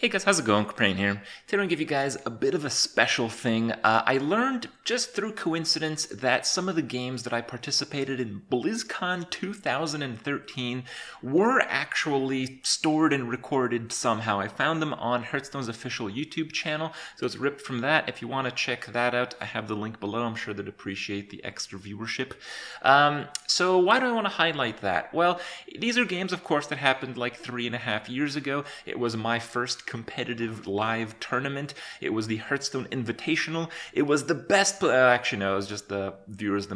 Hey guys, how's it going? Kripparrian here. Today I'm going to give you guys a bit of a special thing. I learned just through coincidence that some of the games that I participated in Blizzcon 2013 were actually stored and recorded somehow. I found them on Hearthstone's official YouTube channel, so it's ripped from that. If you want to check that out, I have the link below. I'm sure they'd appreciate the extra viewership. So why do I want to highlight that? Well, these are games, of course, that happened like 3.5 years ago. It was my first competitive live tournament. It was the Hearthstone Invitational. It was the best actually no, it was just the viewers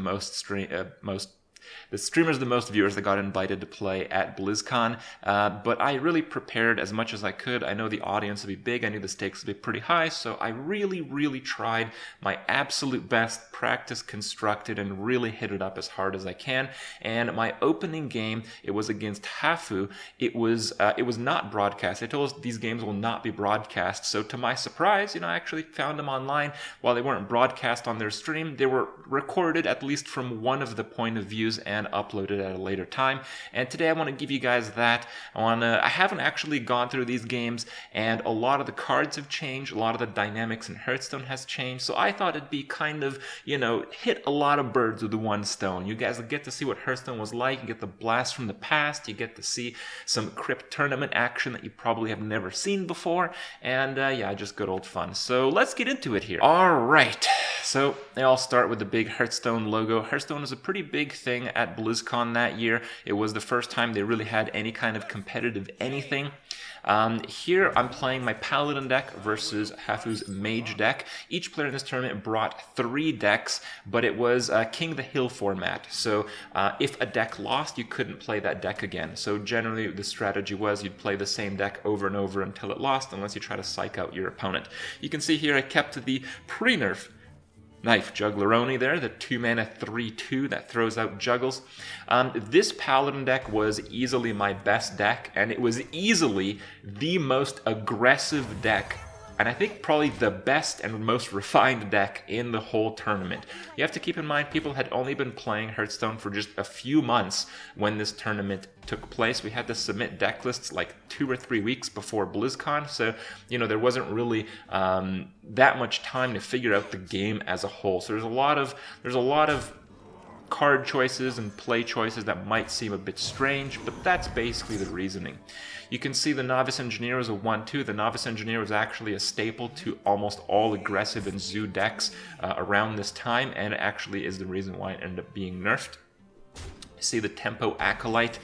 the streamers the most viewers that got invited to play at Blizzcon, but I really prepared as much as I could. I know the audience would be big, I knew the stakes would be pretty high, so I really tried my absolute best, practiced, constructed, and really hit it up as hard as I can. And my opening game, it was against Hafu. It was not broadcast. They told us these games will not be broadcast, so to my surprise, I actually found them online. While they weren't broadcast on their stream, they were recorded at least from one of the point of views and uploaded at a later time. And today I want to give you guys that. I haven't actually gone through these games, and a lot of the cards have changed, a lot of the dynamics in Hearthstone has changed, so I thought it'd be kind of, hit a lot of birds with one stone. You guys get to see what Hearthstone was like, you get the blast from the past, you get to see some Kripp tournament action that you probably have never seen before, and yeah, just good old fun. So let's get into it here. Alright, so they all start with the big Hearthstone logo. Hearthstone is a pretty big thing at BlizzCon that year. It was the first time they really had any kind of competitive anything. Here I'm playing my Paladin deck versus Hafu's Mage deck. Each player in this tournament brought 3 decks, but it was King of the Hill format. So if a deck lost, you couldn't play that deck again. So generally the strategy was you'd play the same deck over and over until it lost, unless you try to psych out your opponent. You can see here I kept the pre-nerf Knife Juggleroni there, the 2-mana 3/2 that throws out juggles. This Paladin deck was easily my best deck, and it was easily the most aggressive deck, and I think probably the best and most refined deck in the whole tournament. You have to keep in mind people had only been playing Hearthstone for just a few months when this tournament took place. We had to submit deck lists like 2 or 3 weeks before BlizzCon, so there wasn't really that much time to figure out the game as a whole. So there's a lot of card choices and play choices that might seem a bit strange, but that's basically the reasoning. You can see the Novice Engineer is a 1/2. The Novice Engineer was actually a staple to almost all aggressive and zoo decks around this time, and it actually is the reason why it ended up being nerfed. See the Tempo Acolyte.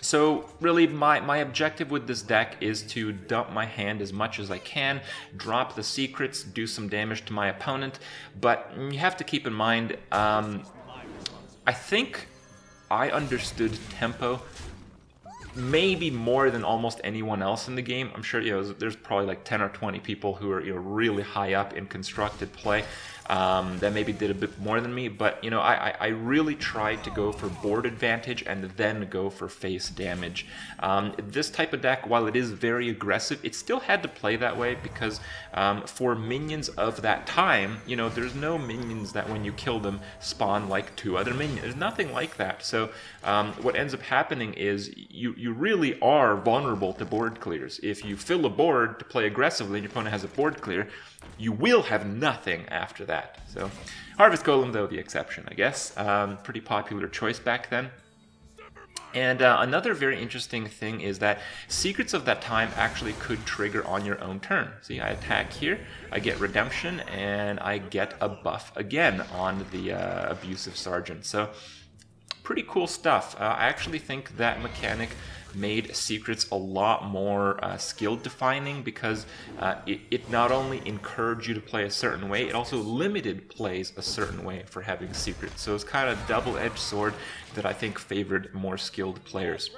So really my objective with this deck is to dump my hand as much as I can, drop the secrets, do some damage to my opponent, but you have to keep in mind, I think I understood Tempo maybe more than almost anyone else in the game. I'm sure there's probably like 10 or 20 people who are really high up in constructed play that maybe did a bit more than me, but I really tried to go for board advantage and then go for face damage. This type of deck, while it is very aggressive, it still had to play that way because for minions of that time, there's no minions that when you kill them spawn like 2 other minions. There's nothing like that. So what ends up happening is you really are vulnerable to board clears. If you fill a board to play aggressively and your opponent has a board clear, you will have nothing after that. So Harvest Golem, though, the exception, I guess. Pretty popular choice back then. And another very interesting thing is that secrets of that time actually could trigger on your own turn. See, I attack here, I get Redemption, and I get a buff again on the Abusive Sergeant. So pretty cool stuff. I actually think that mechanic made secrets a lot more skill defining because it not only encouraged you to play a certain way, it also limited plays a certain way for having secrets. So it's kind of a double-edged sword that I think favored more skilled players.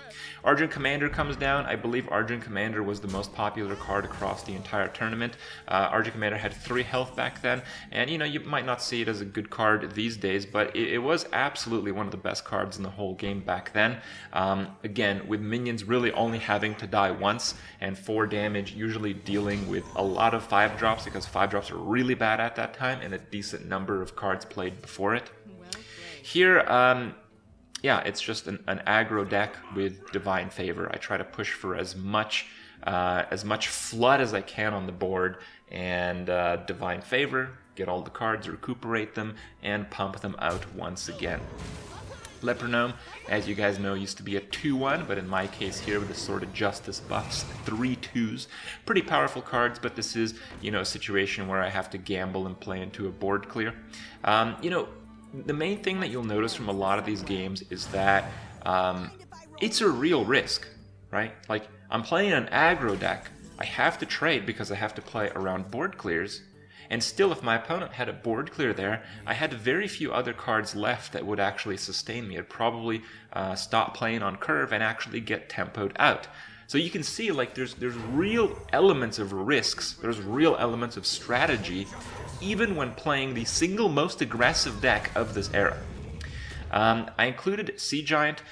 Argent Commander comes down. I believe Argent Commander was the most popular card across the entire tournament. Argent Commander had 3 health back then, and you might not see it as a good card these days, but it was absolutely one of the best cards in the whole game back then. Again, with minions really only having to die once and 4 damage, usually dealing with a lot of 5-drops because 5-drops are really bad at that time and a decent number of cards played before it. Here, yeah, it's just an aggro deck with Divine Favor. I try to push for as much as much flood as I can on the board, and Divine Favor, get all the cards, recuperate them, and pump them out once again. Leper Gnome, as you guys know, used to be a 2-1, but in my case here with the Sword of Justice buffs, 3 2s. Pretty powerful cards, but this is, a situation where I have to gamble and play into a board clear. The main thing that you'll notice from a lot of these games is that it's a real risk, right? Like, I'm playing an aggro deck. I have to trade because I have to play around board clears. And still, if my opponent had a board clear there, I had very few other cards left that would actually sustain me. I'd probably stop playing on curve and actually get tempoed out. So you can see, like, there's real elements of risks, there's real elements of strategy, even when playing the single most aggressive deck of this era. I included Sea Giant.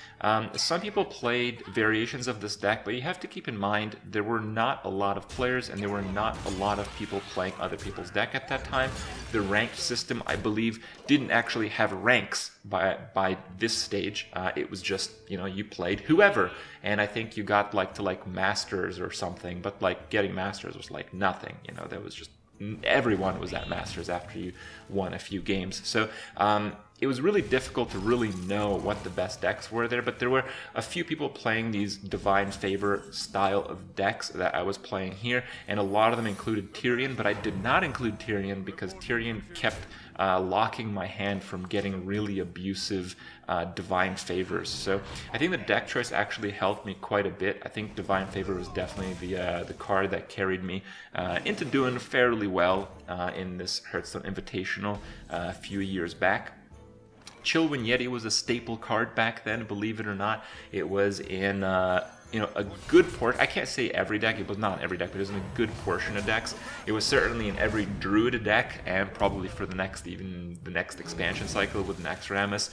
Some people played variations of this deck, but you have to keep in mind there were not a lot of players and there were not a lot of people playing other people's deck at that time. The ranked system, I believe, didn't actually have ranks by this stage. It was just, you played whoever, and I think you got to Masters or something, but getting Masters was nothing. There was just everyone was at Masters after you won a few games. So it was really difficult to really know what the best decks were there, but there were a few people playing these Divine Favor style of decks that I was playing here, and a lot of them included Tyrion, but I did not include Tyrion because Tyrion kept locking my hand from getting really abusive Divine Favors. So I think the deck choice actually helped me quite a bit. I think Divine Favor was definitely the card that carried me into doing fairly well in this Hearthstone Invitational a few years back. Chillwind Yeti was a staple card back then, believe it or not. It was in a good portion. I can't say every deck. It was not in every deck, but it was in a good portion of decks. It was certainly in every Druid deck, and probably for the next expansion cycle with Naxxramas,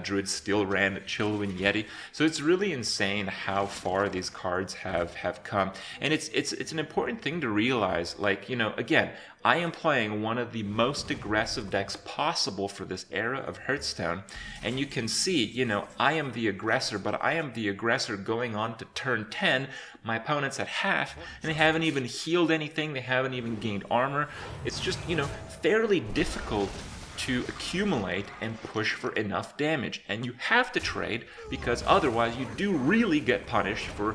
Druid still ran Chillwind Yeti. So it's really insane how far these cards have come, and it's an important thing to realize. Again, I am playing one of the most aggressive decks possible for this era of Hearthstone, and you can see, I am the aggressor, but I am the aggressor going on to turn 10. My opponent's at half, and they haven't even healed anything, they haven't even gained armor. It's just, fairly difficult to accumulate and push for enough damage, and you have to trade because otherwise you do really get punished for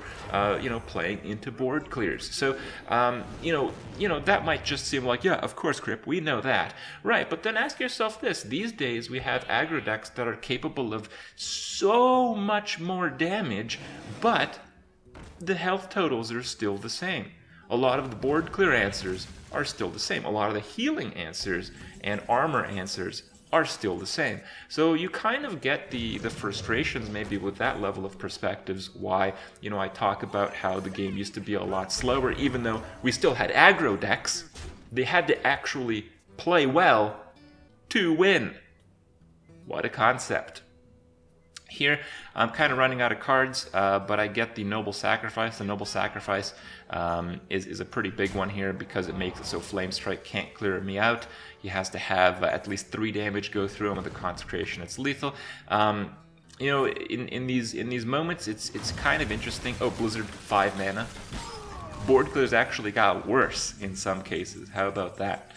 playing into board clears. So that might just seem like, yeah, of course, Kripp, we know that, right? But then ask yourself this: these days we have aggro decks that are capable of so much more damage, but the health totals are still the same. A lot of the board clear answers are still the same. A lot of the healing answers and armor answers are still the same. So you kind of get the frustrations maybe with that level of perspectives, why, I talk about how the game used to be a lot slower, even though we still had aggro decks. They had to actually play well to win. What a concept. Here, I'm kind of running out of cards, but I get the Noble Sacrifice. The Noble Sacrifice is a pretty big one here because it makes it so Flame Strike can't clear me out. He has to have at least 3 damage go through him with the Consecration. It's lethal. In these moments, it's kind of interesting. Oh, Blizzard 5 mana. Board clears actually got worse in some cases. How about that?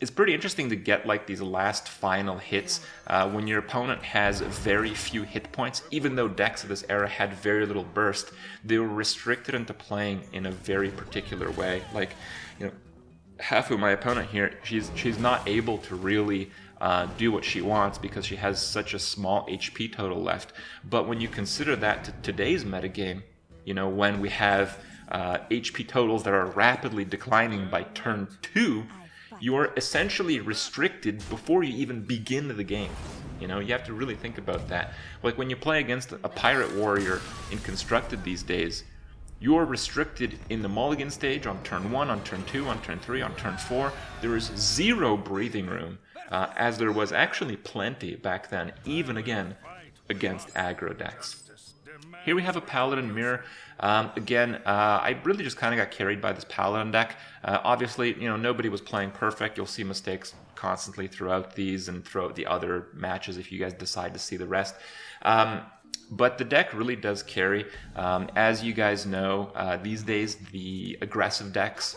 It's pretty interesting to get these last final hits when your opponent has very few hit points. Even though decks of this era had very little burst, they were restricted into playing in a very particular way. Hafu, my opponent here, she's not able to really do what she wants because she has such a small HP total left. But when you consider that to today's metagame, when we have HP totals that are rapidly declining by turn 2, you are essentially restricted before you even begin the game. You have to really think about that. When you play against a pirate warrior in Constructed these days, you are restricted in the mulligan stage on turn 1, on turn 2, on turn 3, on turn 4. There is 0 breathing room, as there was actually plenty back then, even again against aggro decks. Here we have a Paladin Mirror. I really just kind of got carried by this Paladin deck. Obviously, nobody was playing perfect. You'll see mistakes constantly throughout these and throughout the other matches if you guys decide to see the rest. But the deck really does carry. As you guys know, these days the aggressive decks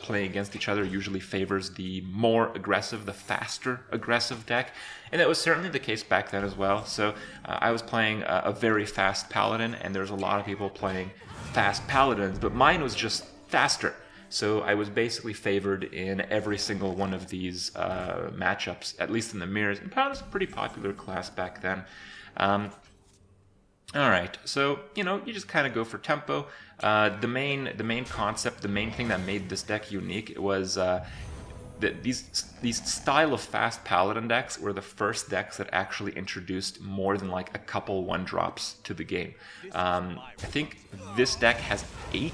playing against each other usually favors the more aggressive, the faster aggressive deck. And that was certainly the case back then as well. So I was playing a very fast Paladin, and there's a lot of people playing fast Paladins, but mine was just faster. So I was basically favored in every single one of these matchups, at least in the mirrors. And Paladin was a pretty popular class back then. All right, so you just kind of go for tempo. The main concept, the main thing that made this deck unique was that these style of fast Paladin decks were the first decks that actually introduced more than like a couple 1-drops to the game. I think this deck has 8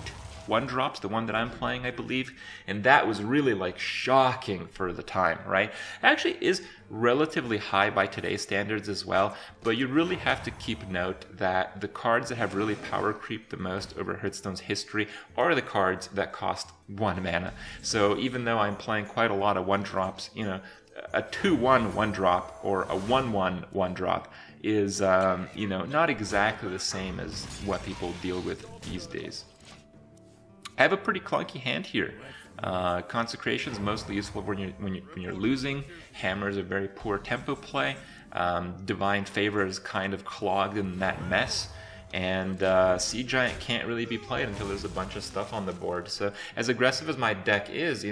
1-drops, the one that I'm playing, I believe, and that was really like shocking for the time, right? Actually is relatively high by today's standards as well, but you really have to keep note that the cards that have really power creeped the most over Hearthstone's history are the cards that cost 1 mana. So even though I'm playing quite a lot of 1-drops, a 2/1 1-drop or a 1/1 1-drop is not exactly the same as what people deal with these days. I have a pretty clunky hand here. Consecration is mostly useful when you're losing. Hammer is a very poor tempo play. Divine Favor is kind of clogged in that mess. And Sea Giant can't really be played until there's a bunch of stuff on the board. So as aggressive as my deck is,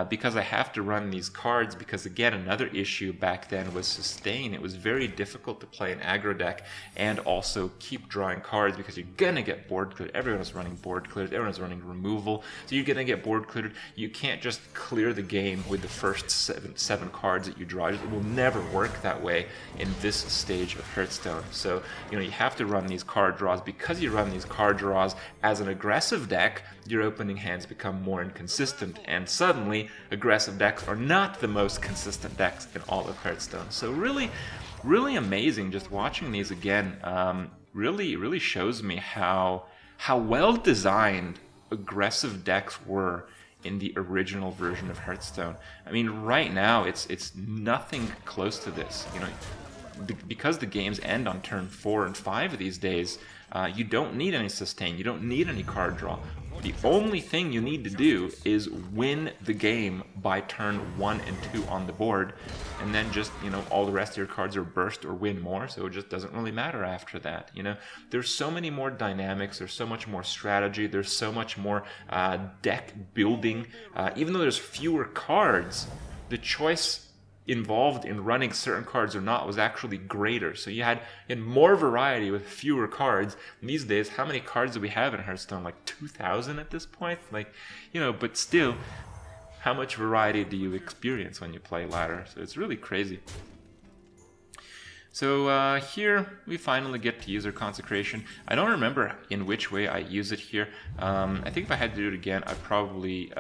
because I have to run these cards, because again, another issue back then was sustain. It was very difficult to play an aggro deck and also keep drawing cards because you're gonna get board cleared. Everyone is running board cleared, everyone's running removal, so you're gonna get board cleared. You can't just clear the game with the first seven cards that you draw. It will never work that way in this stage of Hearthstone. So you have to run these card draws. Because you run these card draws as an aggressive deck, your opening hands become more inconsistent, and suddenly aggressive decks are not the most consistent decks in all of Hearthstone. So really amazing just watching these again. Really shows me how well designed aggressive decks were in the original version of Hearthstone. I mean, right now it's nothing close to this. Because the games end on turn 4 and 5 these days, you don't need any sustain, you don't need any card draw. The only thing you need to do is win the game by turn 1 and 2 on the board, and then just, all the rest of your cards are burst or win more, so it just doesn't really matter after that. There's so many more dynamics, there's so much more strategy, there's so much more deck building. Even though there's fewer cards, the choice involved in running certain cards or not was actually greater. So you had more variety with fewer cards. And these days, how many cards do we have in Hearthstone? Like 2,000 at this point? But still, how much variety do you experience when you play ladder? So it's really crazy. So here we finally get to use our Consecration. I don't remember in which way I use it here. I think if I had to do it again, I'd probably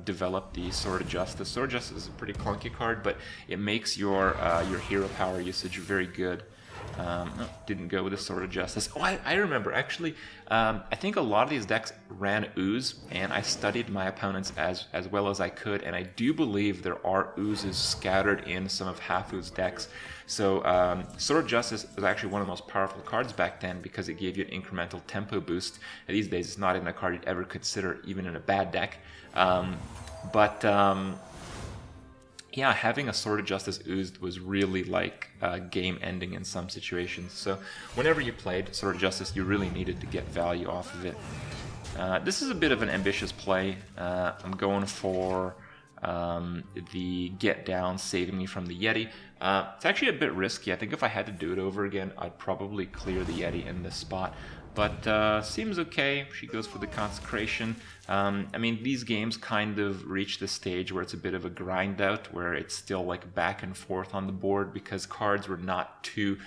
develop the Sword of Justice. Sword of Justice is a pretty clunky card, but it makes your hero power usage very good. Didn't go with the Sword of Justice. Oh, I remember, actually. I think a lot of these decks ran Ooze, and I studied my opponents as well as I could, and I do believe there are Oozes scattered in some of Hafu's decks. So Sword of Justice was actually one of the most powerful cards back then because it gave you an incremental tempo boost. And these days, it's not even a card you'd ever consider, even in a bad deck. Yeah, having a Sword of Justice oozed was really like game ending in some situations. So whenever you played Sword of Justice, you really needed to get value off of it. This is a bit of an ambitious play. I'm going for the Get Down, saving me from the Yeti. It's actually a bit risky. I think if I had to do it over again, I'd probably clear the Yeti in this spot. But seems okay. She goes for the Consecration. I mean, these games kind of reach the stage where it's a bit of a grind out, where it's still like back and forth on the board because cards were not too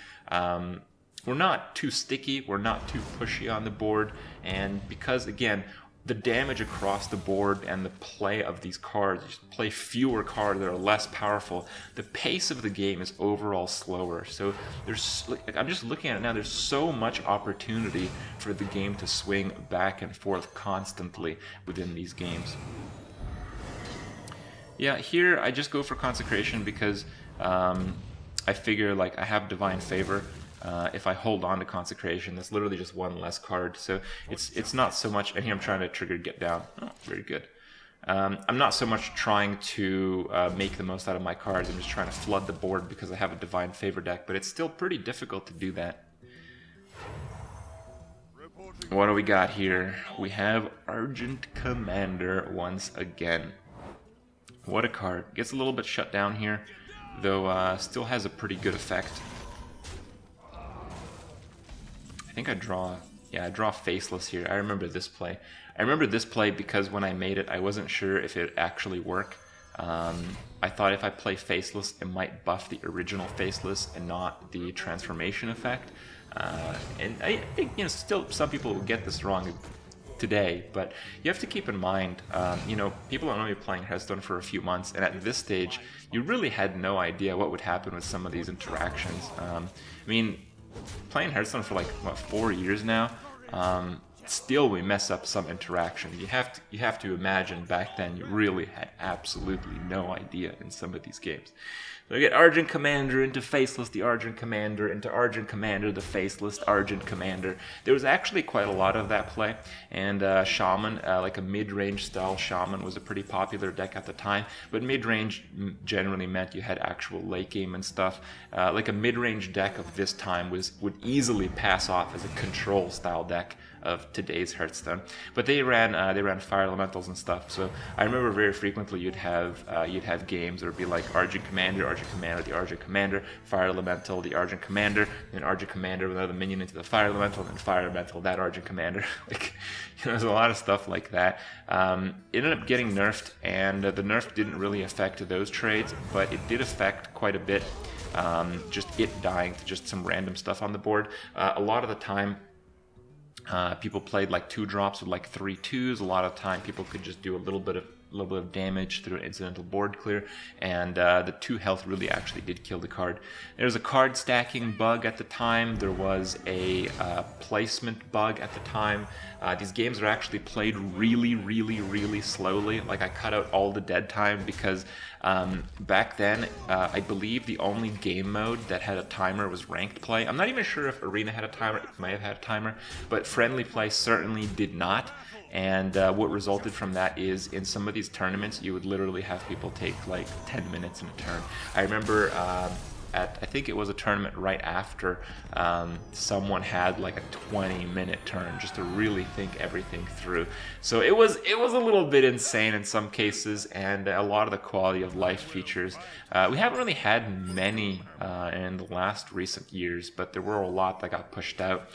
sticky, were not too pushy on the board, and because again, the damage across the board and the play of these cards, you play fewer cards that are less powerful, the pace of the game is overall slower. So I'm just looking at it now, there's so much opportunity for the game to swing back and forth constantly within these games. Yeah, here I just go for Consecration because I figure like I have Divine Favor. If I hold on to Consecration, that's literally just one less card. So it's not so much. And here I'm trying to trigger Get Down. Oh, very good. I'm not so much trying to make the most out of my cards. I'm just trying to flood the board because I have a Divine Favor deck, but it's still pretty difficult to do that. What do we got here? We have Argent Commander once again. What a card. Gets a little bit shut down here, though still has a pretty good effect. I think I draw Faceless here. I remember this play. I remember this play because when I made it, I wasn't sure if it would actually work. I thought if I play Faceless, it might buff the original Faceless and not the transformation effect. And I think, you know, still some people will get this wrong today, but you have to keep in mind, you know, people are only playing Hearthstone for a few months, and at this stage, you really had no idea what would happen with some of these interactions. I mean, playing Hearthstone for like, what, 4 years now? Still we mess up some interaction. You have to imagine back then you really had absolutely no idea in some of these games. So we get Argent Commander into Faceless, the Argent Commander, into Argent Commander, the Faceless, Argent Commander. There was actually quite a lot of that play, and Shaman, like a mid-range style Shaman, was a pretty popular deck at the time, but mid-range generally meant you had actual late game and stuff. Like a mid-range deck of this time would easily pass off as a control style deck of today's Hearthstone, but they ran Fire Elementals and stuff. So I remember very frequently you'd have games that would be like Argent Commander, the Argent Commander, Fire Elemental, the Argent Commander, then Argent Commander with another minion into the Fire Elemental, and then Fire Elemental, that Argent Commander. Like, you know, there's a lot of stuff like that. It ended up getting nerfed, and the nerf didn't really affect those trades, but it did affect quite a bit. Just it dying to just some random stuff on the board. A lot of the time, people played like 2-drops with like 3/2s. A lot of time people could just do a little bit of damage through an incidental board clear, and the 2 health really actually did kill the card. There was a card stacking bug at the time. There was a placement bug at the time. These games are actually played really slowly. Like, I cut out all the dead time because back then I believe the only game mode that had a timer was ranked play. I'm not even sure if Arena had a timer. It might have had a timer, but friendly play certainly did not. And what resulted from that is, in some of these tournaments, you would literally have people take like 10 minutes in a turn. I remember I think it was a tournament right after, someone had like a 20-minute turn just to really think everything through. So it was a little bit insane in some cases, and a lot of the quality of life features. We haven't really had many in the last recent years, but there were a lot that got pushed out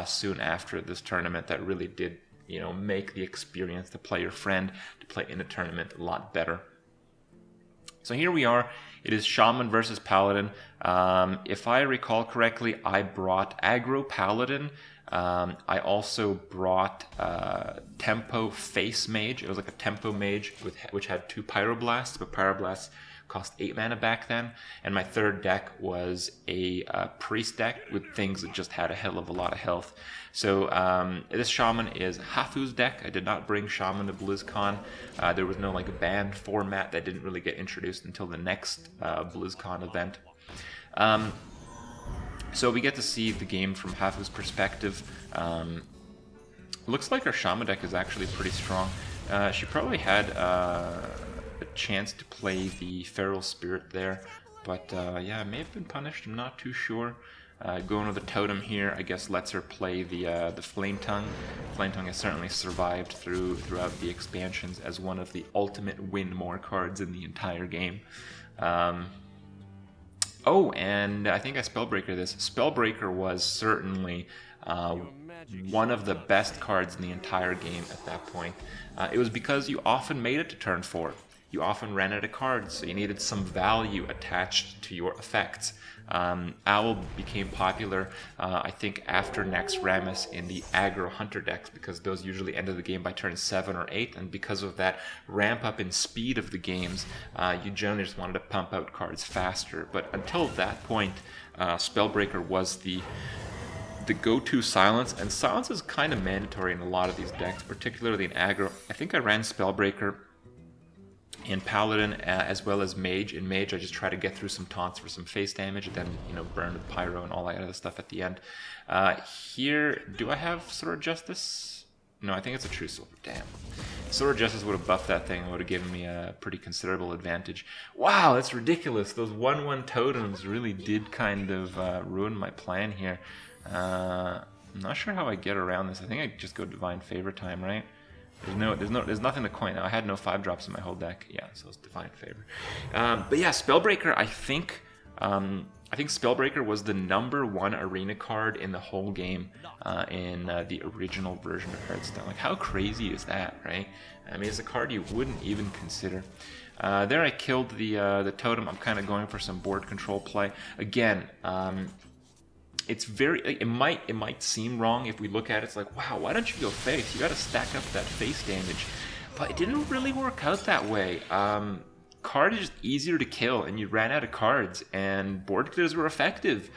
soon after this tournament that really did, you know, make the experience to play your friend, to play in a tournament, a lot better. So here we are. It is Shaman versus Paladin. If I recall correctly, I brought Aggro Paladin. I also brought Tempo Face Mage. It was like a Tempo Mage which had 2 Pyroblasts, but Pyroblasts cost 8 mana back then. And my third deck was a Priest deck with things that just had a hell of a lot of health. So this Shaman is Hafu's deck. I did not bring Shaman to BlizzCon. There was no like banned format that didn't really get introduced until the next BlizzCon event. So we get to see the game from Hafu's perspective. Looks like our Shaman deck is actually pretty strong. She probably had a chance to play the Feral Spirit there, but yeah, it may have been punished. I'm not too sure. Going with the Totem here, I guess, lets her play the Flame Tongue. Flame Tongue has certainly survived throughout the expansions as one of the ultimate win more cards in the entire game. Oh, and I think I Spellbreaker this. Spellbreaker was certainly one of the best cards in the entire game at that point. It was because you often made it to turn 4. You often ran out of cards, so you needed some value attached to your effects. Owl became popular, I think, after Naxxramas in the aggro hunter decks, because those usually ended the game by turn 7 or 8, and because of that ramp up in speed of the games, you generally just wanted to pump out cards faster. But until that point, Spellbreaker was the go-to silence, and silence is kind of mandatory in a lot of these decks, particularly in aggro. I think I ran Spellbreaker in Paladin, as well as Mage. In Mage, I just try to get through some taunts for some face damage, and then, you know, burn with Pyro and all that other stuff at the end. Here, do I have Sword of Justice? No, I think it's a True Silver. Damn. Sword of Justice would have buffed that thing and would have given me a pretty considerable advantage. Wow, that's ridiculous. Those 1/1 totems really did kind of ruin my plan here. I'm not sure how I get around this. I think I just go Divine Favor time, right? There's nothing to coin now. I had no 5-drops in my whole deck. Yeah, so it's Divine Favor. But yeah, Spellbreaker, I think Spellbreaker was the #1 arena card in the whole game in the original version of Hearthstone. Like, how crazy is that, right? I mean, it's a card you wouldn't even consider. There I killed the totem. I'm kind of going for some board control play. Again, it's very, it might seem wrong if we look at it. It's like, wow, why don't you go face? You got to stack up that face damage. But it didn't really work out that way. Card is just easier to kill, and you ran out of cards, and board clears were effective.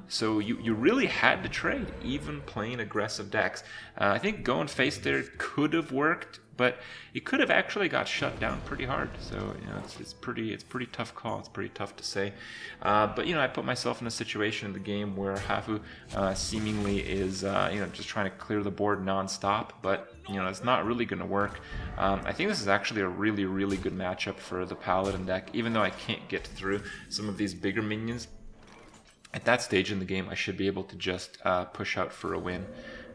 So you really had to trade, even playing aggressive decks. I think going face there could have worked, but it could have actually got shut down pretty hard. So, you know, it's pretty tough call. It's pretty tough to say. But, you know, I put myself in a situation in the game where Hafu seemingly is, you know, just trying to clear the board nonstop, but, you know, it's not really going to work. I think this is actually a really, really good matchup for the Paladin deck, even though I can't get through some of these bigger minions. At that stage in the game, I should be able to just push out for a win.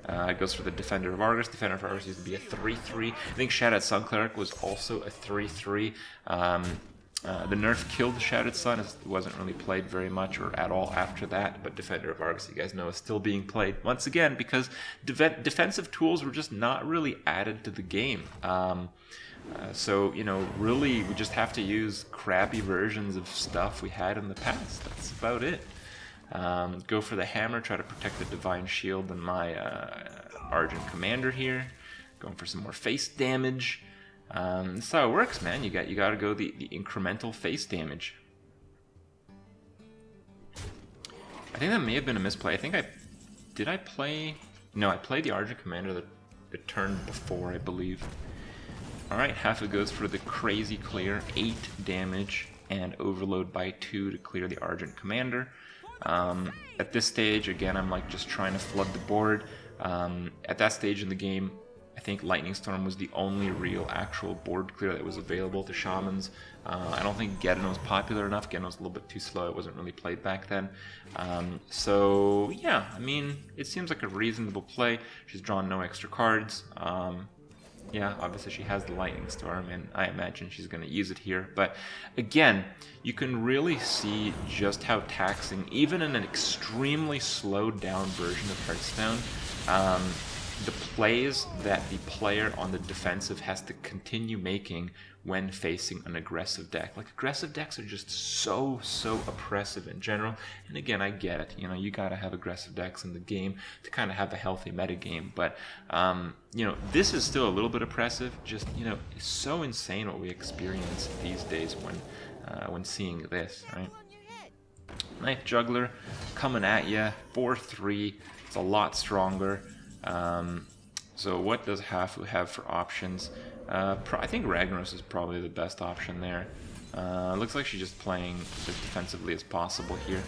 It goes for the Defender of Argus. Defender of Argus used to be a 3/3. I think Shadowed Sun Cleric was also a 3/3. The nerf killed the Shadowed Sun. It wasn't really played very much or at all after that, but Defender of Argus, you guys know, is still being played once again because defensive tools were just not really added to the game. So, you know, really we just have to use crappy versions of stuff we had in the past. That's about it. Go for the hammer, try to protect the Divine Shield and my Argent Commander here. Going for some more face damage. That's how it works, man. You got to go the incremental face damage. I think that may have been a misplay. Did I play? No, I played the Argent Commander the turn before, I believe. All right, Hafu goes for the crazy clear, 8 damage and overload by 2 to clear the Argent Commander. At this stage, again, I'm like just trying to flood the board. At that stage in the game, I think Lightning Storm was the only real actual board clear that was available to Shamans. I don't think Geddon was popular enough. Geddon was a little bit too slow. It wasn't really played back then. So yeah, I mean, it seems like a reasonable play. She's drawn no extra cards. Yeah, obviously she has the Lightning Storm, and I imagine she's going to use it here. But again, you can really see just how taxing, even in an extremely slowed down version of Hearthstone, the plays that the player on the defensive has to continue making when facing an aggressive deck. Like, aggressive decks are just so oppressive in general. And again, I get it. You know, you gotta have aggressive decks in the game to kind of have a healthy metagame. But, you know, this is still a little bit oppressive. Just, you know, it's so insane what we experience these days when seeing this, right? Knife Juggler coming at you, 4/3. It's a lot stronger. So what does Hafu have for options? I think Ragnaros is probably the best option there. Looks like she's just playing as defensively as possible here.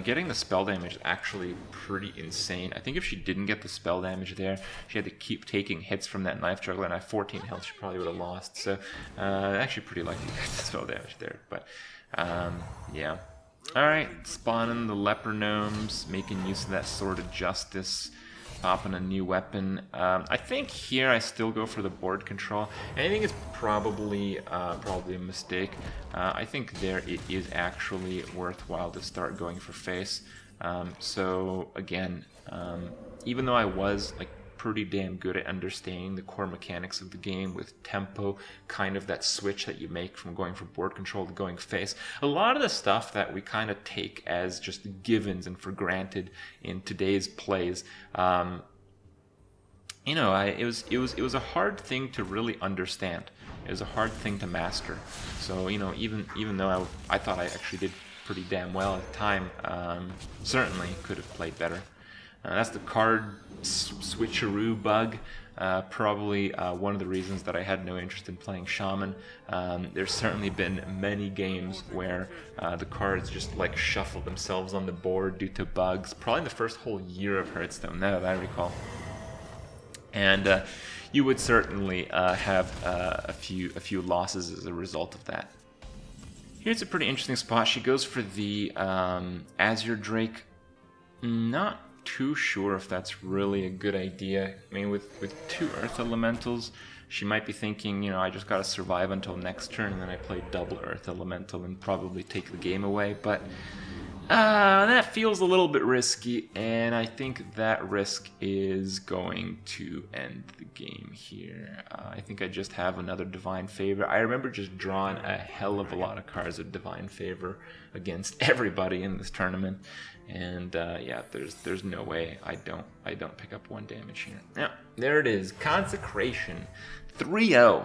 Getting the spell damage is actually pretty insane. I think if she didn't get the spell damage there, she had to keep taking hits from that Knife Juggler, and at 14 health, she probably would have lost. So, actually pretty lucky to get the spell damage there. But, yeah. Alright, spawning the Leper Gnomes, making use of that Sword of Justice. Popping a new weapon. I think here I still go for the board control. And I think it's probably a mistake. I think there it is actually worthwhile to start going for face. So again, even though I was like pretty damn good at understanding the core mechanics of the game with tempo, kind of that switch that you make from going for board control to going face. A lot of the stuff that we kind of take as just givens and for granted in today's plays, you know, it was a hard thing to really understand. It was a hard thing to master. So, you know, even though I thought I actually did pretty damn well at the time, certainly could have played better. That's the card switcheroo bug. Probably one of the reasons that I had no interest in playing Shaman. There's certainly been many games where the cards just like shuffle themselves on the board due to bugs. Probably in the first whole year of Hearthstone, now that I recall. And you would certainly have a few losses as a result of that. Here's a pretty interesting spot. She goes for the Azure Drake. Not too sure if that's really a good idea. I mean, with 2 Earth Elementals, she might be thinking, you know, I just gotta survive until next turn, and then I play double Earth Elemental and probably take the game away. But that feels a little bit risky, and I think that risk is going to end the game here. I think I just have another Divine Favor. I remember just drawing a hell of a lot of cards of Divine Favor against everybody in this tournament, and yeah, there's no way I don't pick up 1 damage here. Yeah, there it is, Consecration 3-0,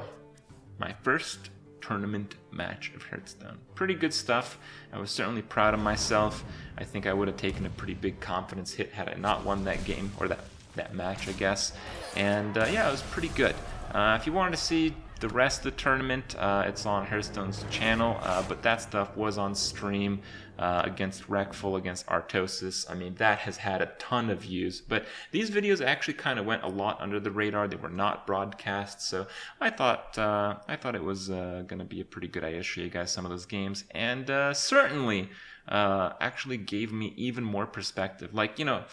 my first tournament match of Hearthstone. Pretty good stuff. I was certainly proud of myself. I think I would have taken a pretty big confidence hit had I not won that game, or that match, I guess. And yeah, it was pretty good. If you wanted to see the rest of the tournament, it's on Hearthstone's channel, but that stuff was on stream against Wreckful, against Artosis. I mean, that has had a ton of views, but these videos actually kind of went a lot under the radar. They were not broadcast, so I thought it was going to be a pretty good idea to show you guys some of those games, and certainly actually gave me even more perspective. Like, you know,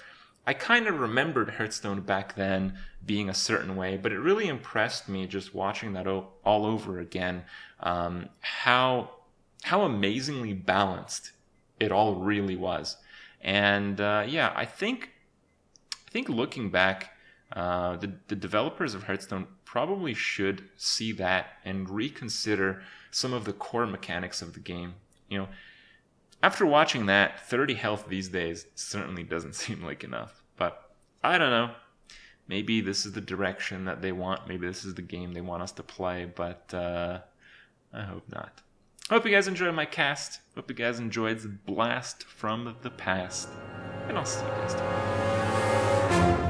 I kind of remembered Hearthstone back then being a certain way, but it really impressed me just watching that all over again, how amazingly balanced it all really was. And yeah, I think looking back, the developers of Hearthstone probably should see that and reconsider some of the core mechanics of the game. You know, after watching that, 30 health these days certainly doesn't seem like enough. But I don't know. Maybe this is the direction that they want. Maybe this is the game they want us to play. But I hope not. Hope you guys enjoyed my cast. Hope you guys enjoyed the blast from the past. And I'll see you guys tomorrow.